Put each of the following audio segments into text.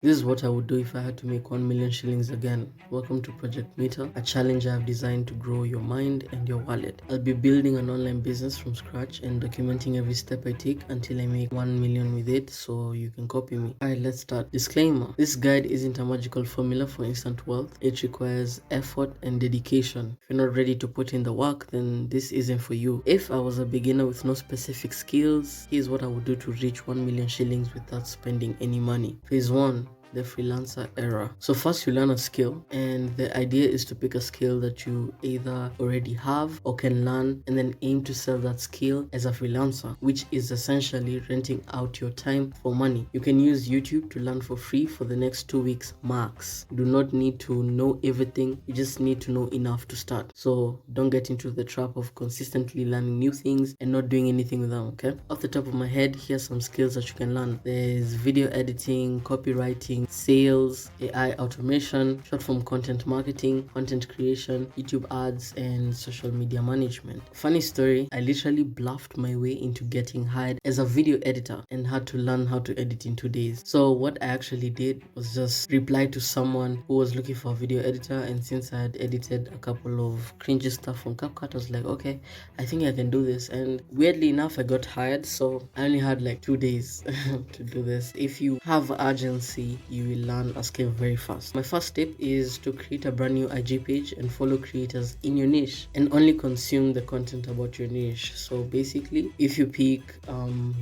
This is what I would do if I had to make 1 million shillings again. Welcome to Project Mita, a challenge I have designed to grow your mind and your wallet. I'll be building an online business from scratch and documenting every step I take until I make 1 million with it so you can copy me. Alright, let's start. Disclaimer: this guide isn't a magical formula for instant wealth. It requires effort and dedication. If you're not ready to put in the work, then this isn't for you. If I was a beginner with no specific skills, here's what I would do to reach 1 million shillings without spending any money. Phase 1: the freelancer era. So first you learn a skill, and the idea is to pick a skill that you either already have or can learn, and then aim to sell that skill as a freelancer, which is essentially renting out your time for money. You can use YouTube to learn for free for the next 2 weeks max. You do not need to know everything, you just need to know enough to start. So don't get into the trap of consistently learning new things and not doing anything with them. Okay, off the top of my head, here's some skills that you can learn. There's video editing, copywriting, sales, AI automation, short form content marketing, content creation, YouTube ads, and social media management. Funny story, I literally bluffed my way into getting hired as a video editor and had to learn how to edit in 2 days. So what I actually did was just reply to someone who was looking for a video editor, and since I had edited a couple of cringy stuff from CapCut, I was like, okay, I think I can do this. And weirdly enough, I got hired, so I only had like 2 days to do this. If you have urgency, you will learn a skill very fast. My first tip is to create a brand new IG page and follow creators in your niche and only consume the content about your niche. So basically, if you pick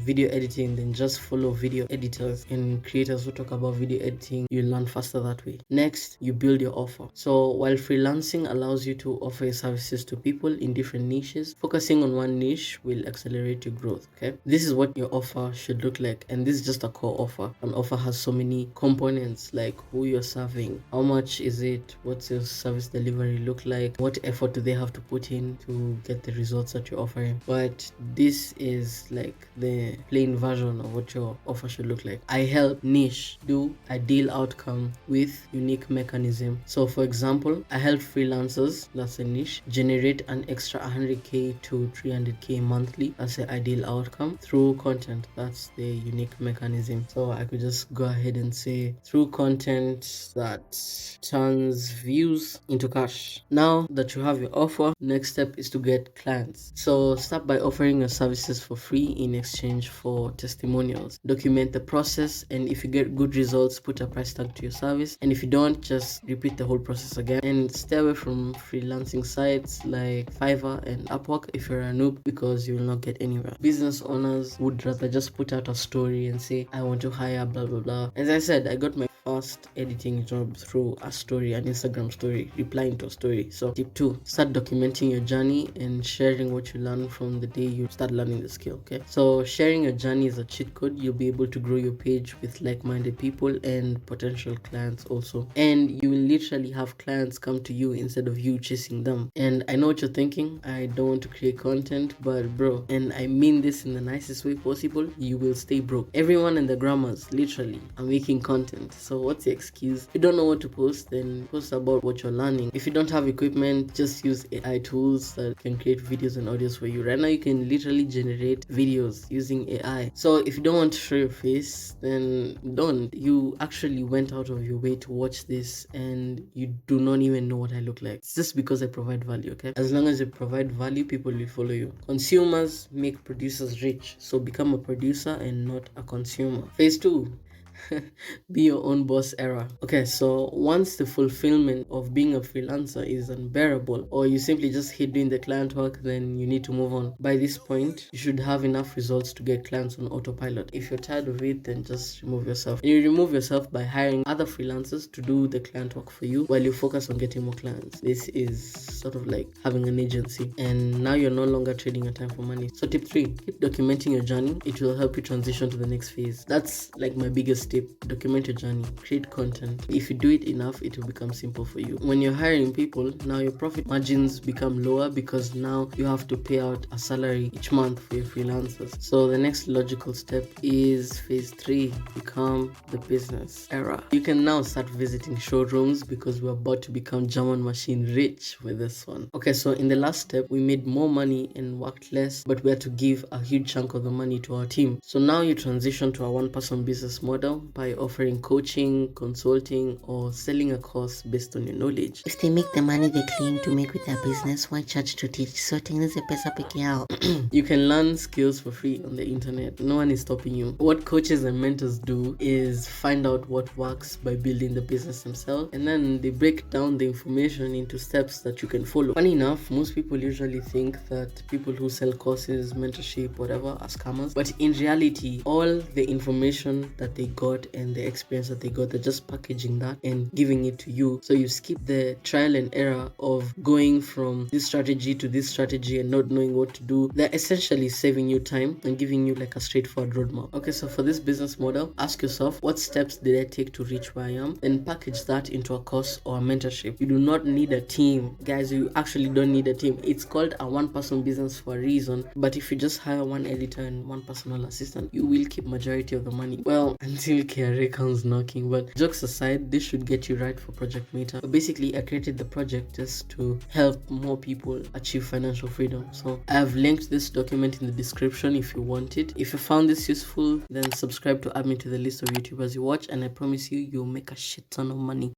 video editing, then just follow video editors and creators who talk about video editing. You learn faster that way. Next, you build your offer. So while freelancing allows you to offer your services to people in different niches, focusing on one niche will accelerate your growth. Okay, this is what your offer should look like, and this is just a core offer. An offer has so many components, like who you're serving, how much is it, what's your service delivery look like, what effort do they have to put in to get the results that you're offering. But this is like the plain version of what your offer should look like. I help niche do ideal outcome with unique mechanism. So for example, I help freelancers, that's a niche, generate an extra 100k to 300k monthly, that's the ideal outcome, through content, that's the unique mechanism. So I could just go ahead and say through content that turns views into cash. Now that you have your offer, next step is to get clients. So start by offering your services for free in exchange for testimonials. Document the process, and if you get good results, put a price tag to your service, and if you don't, just repeat the whole process again. And stay away from freelancing sites like Fiverr and Upwork if you're a noob, because you will not get anywhere. Business owners would rather just put out a story and say, I want to hire blah blah blah. As I said, I got my first editing job through a story, an Instagram story, replying to a story. So tip 2, start documenting your journey and sharing what you learn from the day you start learning the skill. Okay, so sharing your journey is a cheat code. You'll be able to grow your page with like-minded people and potential clients also, and you will literally have clients come to you instead of you chasing them. And I know what you're thinking, I don't want to create content, but bro, and I mean this in the nicest way possible, you will stay broke. Everyone in the grammars literally are making content, so what's the excuse? If you don't know what to post, then post about what you're learning. If you don't have equipment, just use AI tools that can create videos and audios for you. Right now you can literally generate videos using AI. So if you don't want to show your face, then don't. You actually went out of your way to watch this and you do not even know what I look like. It's just because I provide value. Okay, as long as you provide value, people will follow you. Consumers make producers rich, so become a producer and not a consumer. Phase 2, be your own boss era. Okay, so once the fulfillment of being a freelancer is unbearable, or you simply just hate doing the client work, then you need to move on. By this point, you should have enough results to get clients on autopilot. If you're tired of it, then just remove yourself. And you remove yourself by hiring other freelancers to do the client work for you while you focus on getting more clients. This is sort of like having an agency, and now you're no longer trading your time for money. So tip 3, keep documenting your journey. It will help you transition to the next phase. That's like my biggest tip. Document your journey, create content. If you do it enough, it will become simple for you. When you're hiring people, now your profit margins become lower because now you have to pay out a salary each month for your freelancers. So the next logical step is phase 3, become the business era. You can now start visiting showrooms because we're about to become German machine rich with this one. Okay, so in the last step, we made more money and worked less, but we had to give a huge chunk of the money to our team. So now you transition to a one-person business model by offering coaching, consulting, or selling a course based on your knowledge. If they make the money they claim to make with their business, why charge to teach? So tengeneze pesa peke yao. You can learn skills for free on the internet. No one is stopping you. What coaches and mentors do is find out what works by building the business themselves, and then they break down the information into steps that you can follow. Funny enough, most people usually think that people who sell courses, mentorship, whatever, are scammers. But in reality, all the information that they got and the experience that they got, they're just packaging that and giving it to you. So you skip the trial and error of going from this strategy to this strategy and not knowing what to do. They're essentially saving you time and giving you like a straightforward roadmap. Okay, so for this business model, ask yourself, what steps did I take to reach where I am? Then package that into a course or a mentorship. You do not need a team. Guys, you actually don't need a team. It's called a one-person business for a reason. But if you just hire one editor and one personal assistant, you will keep majority of the money. Well, until KRA comes knocking. But jokes aside, this should get you right for Project Mita. But basically, I created the project just to help more people achieve financial freedom. So I have linked this document in the description if you want it. If you found this useful, then subscribe to add me to the list of YouTubers you watch, and I promise you, you'll make a shit ton of money.